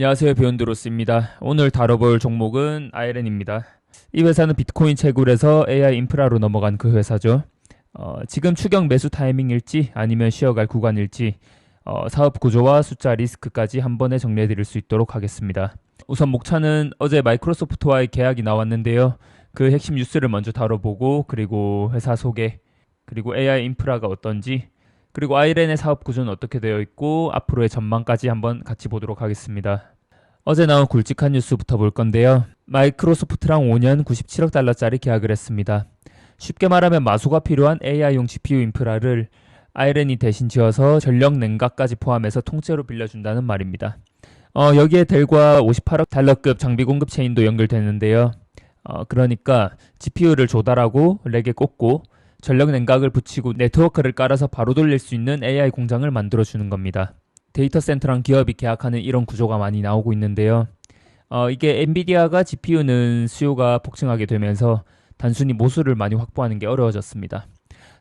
안녕하세요, 비욘드로스입니다. 오늘 다뤄볼 종목은 아이렌입니다. 이 회사는 비트코인 채굴에서 AI 인프라로 넘어간 그 회사죠. 지금 추격 매수 타이밍일지 아니면 쉬어갈 구간일지 사업 구조와 숫자 리스크까지 한 번에 정리해 드릴 수 있도록 하겠습니다. 우선 목차는 어제 마이크로소프트와의 계약이 나왔는데요. 그 핵심 뉴스를 먼저 다뤄보고, 그리고 회사 소개, 그리고 AI 인프라가 어떤지, 그리고 아이렌의 사업 구조는 어떻게 되어 있고 앞으로의 전망까지 한번 같이 보도록 하겠습니다. 어제 나온 굵직한 뉴스부터 볼 건데요. 마이크로소프트랑 5년 97억 달러짜리 계약을 했습니다. 쉽게 말하면 마소가 필요한 AI용 GPU 인프라를 아이렌이 대신 지어서 전력 냉각까지 포함해서 통째로 빌려준다는 말입니다. 여기에 델과 58억 달러급 장비 공급 체인도 연결되는데요. 그러니까 GPU를 조달하고 렉에 꽂고 전력 냉각을 붙이고 네트워크를 깔아서 바로 돌릴 수 있는 AI 공장을 만들어주는 겁니다. 데이터 센터랑 기업이 계약하는 이런 구조가 많이 나오고 있는데요. 이게 엔비디아가 GPU는 수요가 폭증하게 되면서 단순히 모수를 많이 확보하는 게 어려워졌습니다.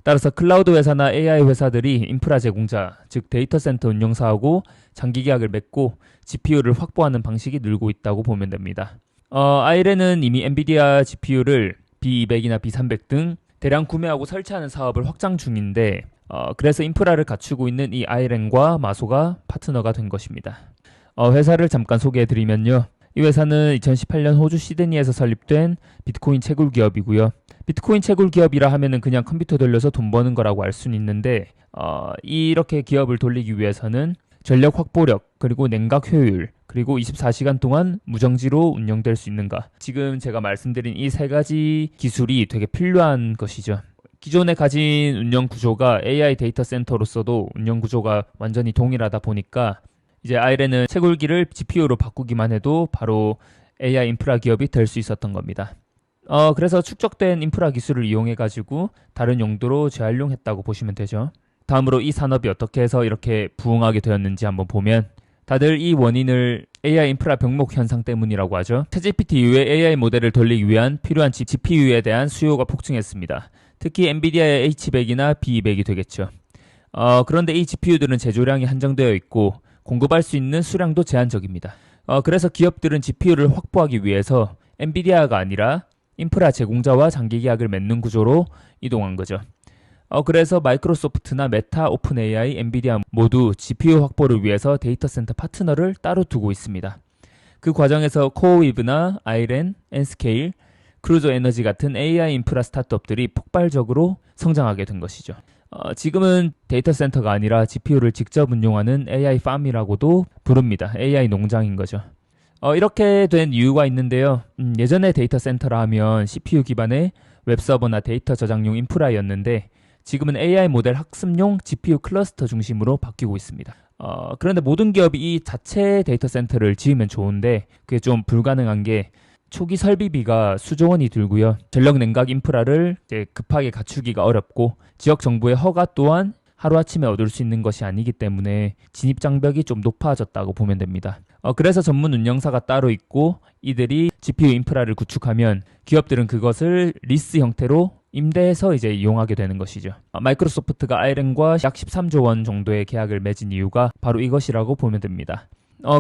따라서 클라우드 회사나 AI 회사들이 인프라 제공자, 즉 데이터 센터 운영사하고 장기 계약을 맺고 GPU를 확보하는 방식이 늘고 있다고 보면 됩니다. 아이렌은 이미 엔비디아 GPU를 B200이나 B300 등 대량 구매하고 설치하는 사업을 확장 중인데 그래서 인프라를 갖추고 있는 이 아이렌과 마소가 파트너가 된 것입니다. 회사를 잠깐 소개해드리면요. 이 회사는 2018년 호주 시드니에서 설립된 비트코인 채굴 기업이고요. 비트코인 채굴 기업이라 하면은 그냥 컴퓨터 돌려서 돈 버는 거라고 알 수는 있는데 이렇게 기업을 돌리기 위해서는 전력 확보력, 그리고 냉각 효율, 그리고 24시간 동안 무정지로 운영될 수 있는가. 지금 제가 말씀드린 이 세 가지 기술이 되게 필요한 것이죠. 기존에 가진 운영 구조가 AI 데이터 센터로서도 운영 구조가 완전히 동일하다 보니까 이제 아이렌은 채굴기를 GPU로 바꾸기만 해도 바로 AI 인프라 기업이 될 수 있었던 겁니다. 그래서 축적된 인프라 기술을 이용해가지고 다른 용도로 재활용했다고 보시면 되죠. 다음으로 이 산업이 어떻게 해서 이렇게 부흥하게 되었는지 한번 보면 다들 이 원인을 AI 인프라 병목 현상 때문이라고 하죠. 챗GPT 이후에 AI 모델을 돌리기 위한 필요한 GPU에 대한 수요가 폭증했습니다. 특히 엔비디아의 H100이나 B200이 되겠죠. 그런데 이 GPU들은 제조량이 한정되어 있고 공급할 수 있는 수량도 제한적입니다. 그래서 기업들은 GPU를 확보하기 위해서 엔비디아가 아니라 인프라 제공자와 장기 계약을 맺는 구조로 이동한 거죠. 그래서 마이크로소프트나 메타, 오픈 AI, 엔비디아 모두 GPU 확보를 위해서 데이터 센터 파트너를 따로 두고 있습니다. 그 과정에서 코어위브나 아이렌, 엔스케일, 크루저 에너지 같은 AI 인프라 스타트업들이 폭발적으로 성장하게 된 것이죠. 지금은 데이터 센터가 아니라 GPU를 직접 운용하는 AI 팜이라고도 부릅니다. AI 농장인 거죠. 이렇게 된 이유가 있는데요. 예전에 데이터 센터라 하면 CPU 기반의 웹서버나 데이터 저장용 인프라였는데 지금은 AI 모델 학습용 GPU 클러스터 중심으로 바뀌고 있습니다. 그런데 모든 기업이 이 자체 데이터 센터를 지으면 좋은데 그게 좀 불가능한 게 초기 설비비가 수조 원이 들고요. 전력 냉각 인프라를 이제 급하게 갖추기가 어렵고 지역 정부의 허가 또한 하루아침에 얻을 수 있는 것이 아니기 때문에 진입 장벽이 좀 높아졌다고 보면 됩니다. 그래서 전문 운영사가 따로 있고 이들이 GPU 인프라를 구축하면 기업들은 그것을 리스 형태로 임대해서 이제 이용하게 되는 것이죠. 마이크로소프트가 아이렌과 약 13조 원 정도의 계약을 맺은 이유가 바로 이것이라고 보면 됩니다.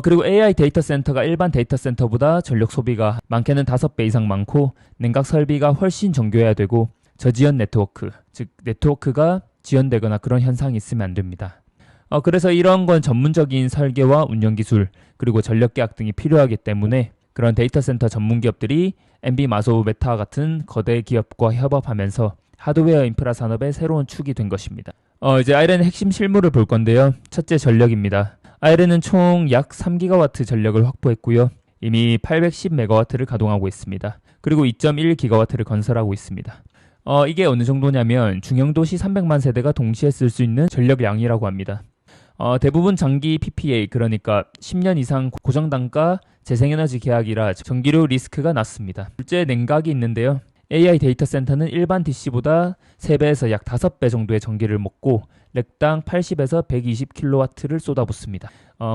그리고 AI 데이터 센터가 일반 데이터 센터보다 전력 소비가 많게는 5배 이상 많고 냉각 설비가 훨씬 정교해야 되고 저지연 네트워크, 즉 네트워크가 지연되거나 그런 현상이 있으면 안 됩니다. 그래서 이런 건 전문적인 설계와 운영 기술, 그리고 전력 계약 등이 필요하기 때문에 그런 데이터 센터 전문 기업들이 엔비, 마소, 메타 같은 거대 기업과 협업하면서 하드웨어 인프라 산업의 새로운 축이 된 것입니다. 이제 아이렌의 핵심 실무를 볼 건데요. 첫째, 전력입니다. 아이렌은 총 약 3기가와트 전력을 확보했고요. 이미 810메가와트를 가동하고 있습니다. 그리고 2.1기가와트를 건설하고 있습니다. 이게 어느 정도냐면 중형도시 300만 세대가 동시에 쓸 수 있는 전력량이라고 합니다. 대부분 장기 PPA, 그러니까 10년 이상 고정단가 재생에너지 계약이라 전기료 리스크가 낮습니다. 둘째, 냉각이 있는데요. AI 데이터 센터는 일반 DC보다 3배에서 약 5배 정도의 전기를 먹고 렉당 80에서 120kW를 쏟아붓습니다.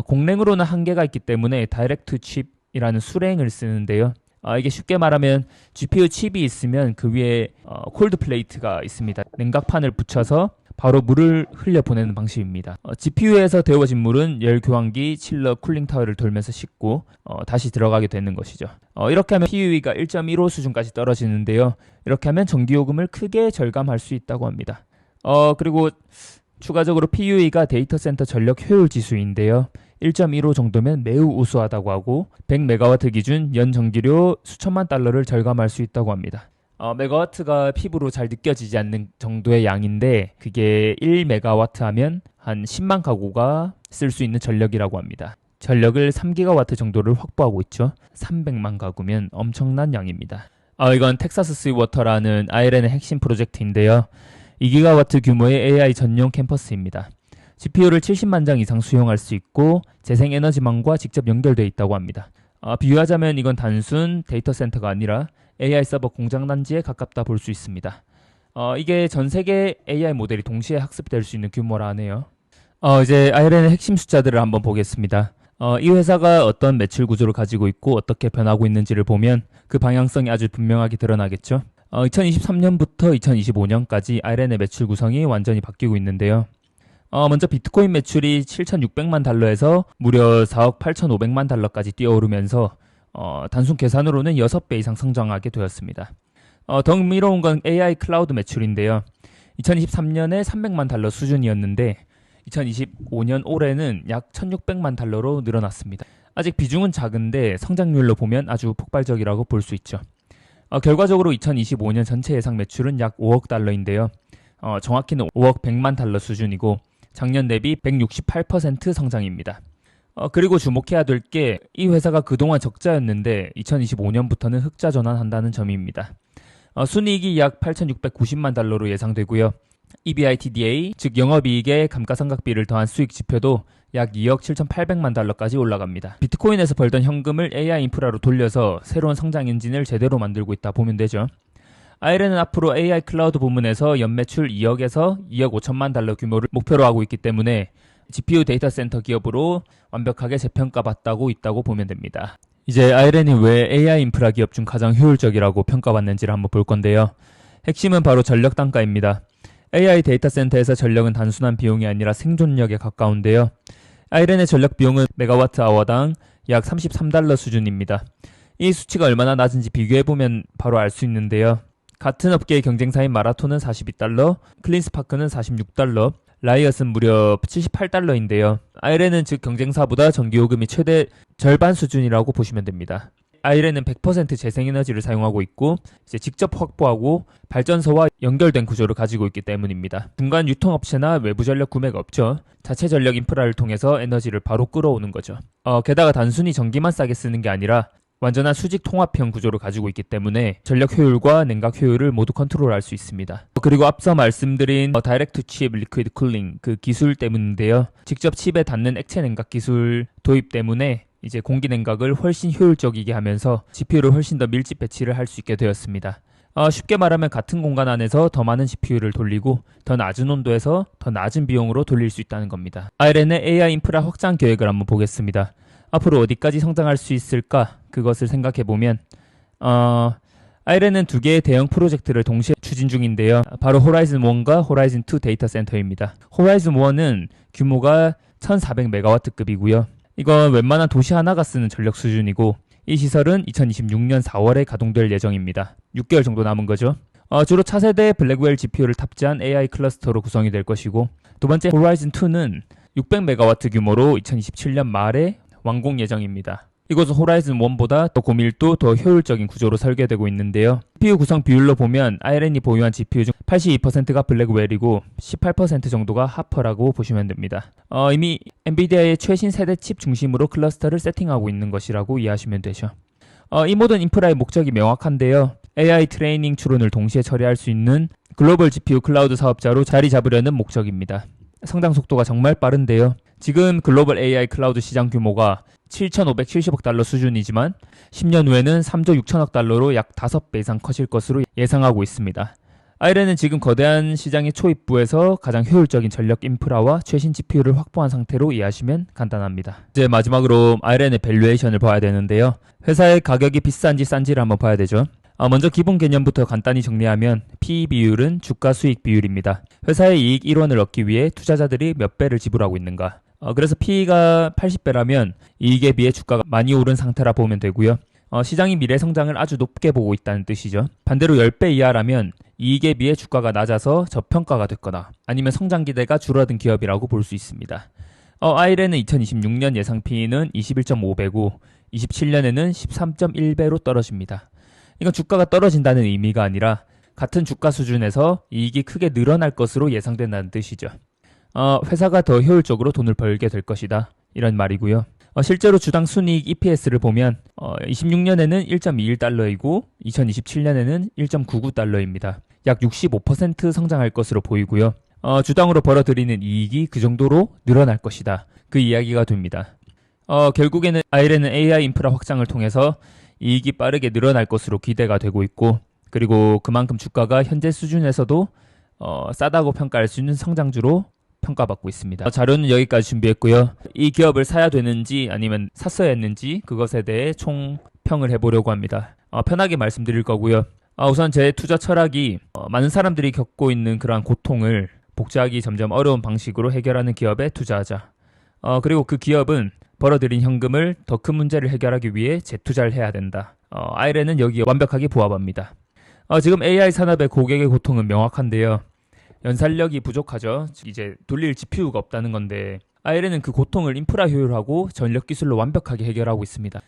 공랭으로는 한계가 있기 때문에 다이렉트 칩이라는 수랭을 쓰는데요. 이게 쉽게 말하면 GPU 칩이 있으면 그 위에 콜드 플레이트가 있습니다. 냉각판을 붙여서 바로 물을 흘려보내는 방식입니다. GPU에서 데워진 물은 열 교환기, 칠러, 쿨링 타워를 돌면서 식고 다시 들어가게 되는 것이죠. 이렇게 하면 PUE가 1.15 수준까지 떨어지는데요. 이렇게 하면 전기요금을 크게 절감할 수 있다고 합니다. 그리고 추가적으로 PUE가 데이터 센터 전력 효율 지수인데요. 1.15 정도면 매우 우수하다고 하고 100메가와트 기준 연 전기료 수천만 달러를 절감할 수 있다고 합니다. 메가와트가 피부로 잘 느껴지지 않는 정도의 양인데 그게 1메가와트 하면 한 10만 가구가 쓸 수 있는 전력이라고 합니다. 전력을 3기가와트 정도를 확보하고 있죠. 300만 가구면 엄청난 양입니다. 이건 텍사스 스위워터라는 IRN의 핵심 프로젝트인데요. 2기가와트 규모의 AI 전용 캠퍼스입니다. GPU를 70만 장 이상 수용할 수 있고 재생에너지망과 직접 연결되어 있다고 합니다. 비유하자면 이건 단순 데이터 센터가 아니라 AI 서버 공장 단지에 가깝다 볼 수 있습니다. 이게 전 세계 AI 모델이 동시에 학습될 수 있는 규모라 하네요. 이제 IRN의 핵심 숫자들을 한번 보겠습니다. 이 회사가 어떤 매출 구조를 가지고 있고 어떻게 변하고 있는지를 보면 그 방향성이 아주 분명하게 드러나겠죠. 2023년부터 2025년까지 IRN의 매출 구성이 완전히 바뀌고 있는데요. 먼저 비트코인 매출이 7,600만 달러에서 무려 4억 8,500만 달러까지 뛰어오르면서 단순 계산으로는 6배 이상 성장하게 되었습니다. 더 흥미로운 건 AI 클라우드 매출인데요. 2023년에 300만 달러 수준이었는데 2025년 올해는 약 1,600만 달러로 늘어났습니다. 아직 비중은 작은데 성장률로 보면 아주 폭발적이라고 볼 수 있죠. 결과적으로 2025년 전체 예상 매출은 약 5억 달러인데요. 정확히는 5억 100만 달러 수준이고 작년 대비 168% 성장입니다. 그리고 주목해야 될 게 이 회사가 그동안 적자였는데 2025년부터는 흑자 전환한다는 점입니다. 순이익이 약 8,690만 달러로 예상되고요. EBITDA, 즉 영업이익에 감가상각비를 더한 수익 지표도 약 2억 7,800만 달러까지 올라갑니다. 비트코인에서 벌던 현금을 AI 인프라로 돌려서 새로운 성장 엔진을 제대로 만들고 있다 보면 되죠. IRN은 앞으로 AI 클라우드 부문에서 연매출 2억에서 2억 5천만 달러 규모를 목표로 하고 있기 때문에 GPU 데이터 센터 기업으로 완벽하게 재평가받고 있다고 보면 됩니다. 이제 IRN이 왜 AI 인프라 기업 중 가장 효율적이라고 평가받는지를 한번 볼 건데요. 핵심은 바로 전력 단가입니다. AI 데이터 센터에서 전력은 단순한 비용이 아니라 생존력에 가까운데요. IRN의 전력 비용은 메가와트 아워당 약 33달러 수준입니다. 이 수치가 얼마나 낮은지 비교해보면 바로 알 수 있는데요. 같은 업계의 경쟁사인 마라톤은 42달러, 클린스파크는 46달러, 라이엇은 무려 78달러인데요. IRN은 즉 경쟁사보다 전기요금이 최대 절반 수준이라고 보시면 됩니다. IRN은 100% 재생에너지를 사용하고 있고 이제 직접 확보하고 발전소와 연결된 구조를 가지고 있기 때문입니다. 중간 유통업체나 외부 전력 구매가 없죠. 자체 전력 인프라를 통해서 에너지를 바로 끌어오는 거죠. 게다가 단순히 전기만 싸게 쓰는 게 아니라 완전한 수직 통합형 구조를 가지고 있기 때문에 전력 효율과 냉각 효율을 모두 컨트롤할 수 있습니다. 그리고 앞서 말씀드린 다이렉트 칩 리퀴드 쿨링 그 기술 때문인데요. 직접 칩에 닿는 액체 냉각 기술 도입 때문에 이제 공기 냉각을 훨씬 효율적이게 하면서 GPU를 훨씬 더 밀집 배치를 할 수 있게 되었습니다. 쉽게 말하면 같은 공간 안에서 더 많은 GPU를 돌리고 더 낮은 온도에서 더 낮은 비용으로 돌릴 수 있다는 겁니다. IRN의 AI 인프라 확장 계획을 한번 보겠습니다. 앞으로 어디까지 성장할 수 있을까? 그것을 생각해보면 IRN은 두 개의 대형 프로젝트를 동시에 추진 중인데요. 바로 호라이즌 1과 호라이즌 2 데이터 센터입니다. 호라이즌 1은 규모가 1400메가와트급이고요. 이건 웬만한 도시 하나가 쓰는 전력 수준이고 이 시설은 2026년 4월에 가동될 예정입니다. 6개월 정도 남은 거죠. 주로 차세대 블랙웰 GPU를 탑재한 AI 클러스터로 구성이 될 것이고 두 번째 호라이즌 2는 600메가와트 규모로 2027년 말에 완공 예정입니다. 이곳은 호라이즌 1보다 더 고밀도, 더 효율적인 구조로 설계되고 있는데요. CPU 구성 비율로 보면 IRN이 보유한 GPU 중 82%가 블랙웰이고 18% 정도가 하퍼라고 보시면 됩니다. 이미 엔비디아의 최신 세대 칩 중심으로 클러스터를 세팅하고 있는 것이라고 이해하시면 되죠. 이 모든 인프라의 목적이 명확한데요. AI 트레이닝 추론을 동시에 처리할 수 있는 글로벌 GPU 클라우드 사업자로 자리 잡으려는 목적입니다. 성장 속도가 정말 빠른데요. 지금 글로벌 AI 클라우드 시장 규모가 7,570억 달러 수준이지만 10년 후에는 3조 6천억 달러로 약 5배 이상 커질 것으로 예상하고 있습니다. IRN은 지금 거대한 시장의 초입부에서 가장 효율적인 전력 인프라와 최신 GPU를 확보한 상태로 이해하시면 간단합니다. 이제 마지막으로 IRN의 밸류에이션을 봐야 되는데요. 회사의 가격이 비싼지 싼지를 한번 봐야 되죠. 먼저 기본 개념부터 간단히 정리하면 PE 비율은 주가 수익 비율입니다. 회사의 이익 1원을 얻기 위해 투자자들이 몇 배를 지불하고 있는가. 그래서 PE가 80배라면 이익에 비해 주가가 많이 오른 상태라 보면 되고요. 시장이 미래 성장을 아주 높게 보고 있다는 뜻이죠. 반대로 10배 이하라면 이익에 비해 주가가 낮아서 저평가가 됐거나 아니면 성장 기대가 줄어든 기업이라고 볼 수 있습니다. 아이렌은 2026년 예상 PE는 21.5배고 27년에는 13.1배로 떨어집니다. 이건 주가가 떨어진다는 의미가 아니라 같은 주가 수준에서 이익이 크게 늘어날 것으로 예상된다는 뜻이죠. 회사가 더 효율적으로 돈을 벌게 될 것이다. 이런 말이고요. 실제로 주당 순이익 EPS를 보면 26년에는 1.21달러이고 2027년에는 1.99달러입니다. 약 65% 성장할 것으로 보이고요. 주당으로 벌어들이는 이익이 그 정도로 늘어날 것이다. 그 이야기가 됩니다. 결국에는 아이렌은 AI 인프라 확장을 통해서 이익이 빠르게 늘어날 것으로 기대가 되고 있고, 그리고 그만큼 주가가 현재 수준에서도 싸다고 평가할 수 있는 성장주로 평가받고 있습니다. 자료는 여기까지 준비했고요. 이 기업을 사야 되는지 아니면 샀어야 했는지 그것에 대해 총평을 해보려고 합니다. 편하게 말씀드릴 거고요. 우선 제 투자 철학이 많은 사람들이 겪고 있는 그러한 고통을 복제하기 점점 어려운 방식으로 해결하는 기업에 투자하자. 그리고 그 기업은 벌어들인 현금을 더 큰 문제를 해결하기 위해 재투자를 해야 된다. 아이렌은 여기에 완벽하게 부합합니다. 지금 AI 산업의 고객의 고통은 명확한데요. 연산력이 부족하죠. 이제 돌릴 GPU가 없다는 건데 아이렌은 그 고통을 인프라 효율하고 전력 기술로 완벽하게 해결하고 있습니다.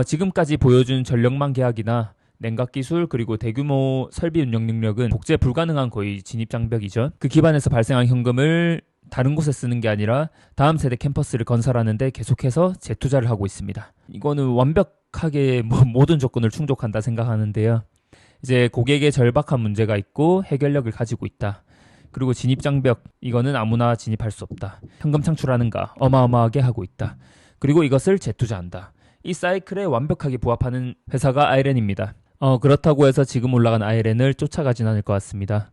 지금까지 보여준 전력망 계약이나 냉각 기술 그리고 대규모 설비 운영 능력은 복제 불가능한 거의 진입 장벽이죠. 그 기반에서 발생한 현금을 다른 곳에 쓰는 게 아니라 다음 세대 캠퍼스를 건설하는데 계속해서 재투자를 하고 있습니다. 이거는 완벽하게 모든 조건을 충족한다 생각하는데요. 이제 고객의 절박한 문제가 있고 해결력을 가지고 있다. 그리고 진입장벽, 이거는 아무나 진입할 수 없다. 현금 창출하는가 어마어마하게 하고 있다. 그리고 이것을 재투자한다. 이 사이클에 완벽하게 부합하는 회사가 아이렌입니다. 그렇다고 해서 지금 올라간 아이렌을 쫓아가진 않을 것 같습니다.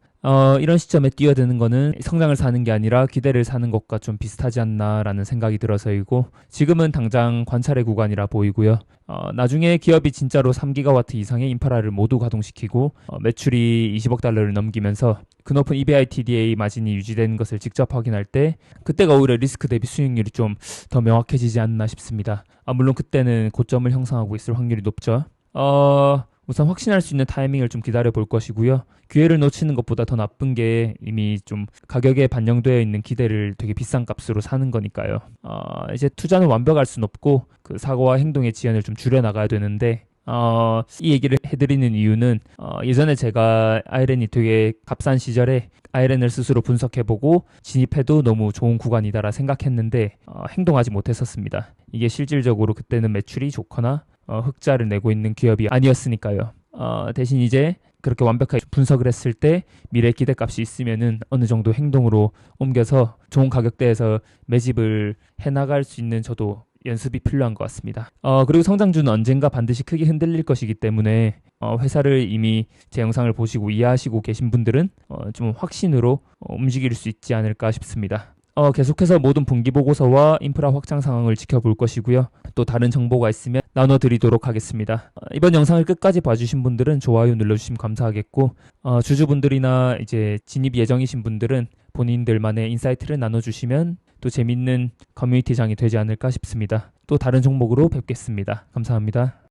이런 시점에 뛰어드는 거는 성장을 사는 게 아니라 기대를 사는 것과 좀 비슷하지 않나라는 생각이 들어서이고, 지금은 당장 관찰의 구간이라 보이고요. 나중에 기업이 진짜로 3기가와트 이상의 인프라를 모두 가동시키고 매출이 20억 달러를 넘기면서 그 높은 EBITDA 마진이 유지되는 것을 직접 확인할 때 그때가 오히려 리스크 대비 수익률이 좀 더 명확해지지 않나 싶습니다. 물론 그때는 고점을 형성하고 있을 확률이 높죠. 우선 확신할 수 있는 타이밍을 좀 기다려 볼 것이고요. 기회를 놓치는 것보다 더 나쁜 게 이미 좀 가격에 반영되어 있는 기대를 되게 비싼 값으로 사는 거니까요. 이제 투자는 완벽할 순 없고 그 사고와 행동의 지연을 좀 줄여 나가야 되는데, 이 얘기를 해드리는 이유는 예전에 제가 아이렌이 되게 값싼 시절에 아이렌을 스스로 분석해보고 진입해도 너무 좋은 구간이다라 생각했는데 행동하지 못했었습니다. 이게 실질적으로 그때는 매출이 좋거나 흑자를 내고 있는 기업이 아니었으니까요. 대신 이제 그렇게 완벽하게 분석을 했을 때 미래 기대값이 있으면은 어느 정도 행동으로 옮겨서 좋은 가격대에서 매집을 해나갈 수 있는 저도 연습이 필요한 것 같습니다. 그리고 성장주는 언젠가 반드시 크게 흔들릴 것이기 때문에 회사를 이미 제 영상을 보시고 이해하시고 계신 분들은 좀 확신으로 움직일 수 있지 않을까 싶습니다. 계속해서 모든 분기 보고서와 인프라 확장 상황을 지켜볼 것이고요. 또 다른 정보가 있으면 나눠드리도록 하겠습니다. 이번 영상을 끝까지 봐주신 분들은 좋아요 눌러주시면 감사하겠고, 주주분들이나 이제 진입 예정이신 분들은 본인들만의 인사이트를 나눠주시면 또 재밌는 커뮤니티장이 되지 않을까 싶습니다. 또 다른 종목으로 뵙겠습니다. 감사합니다.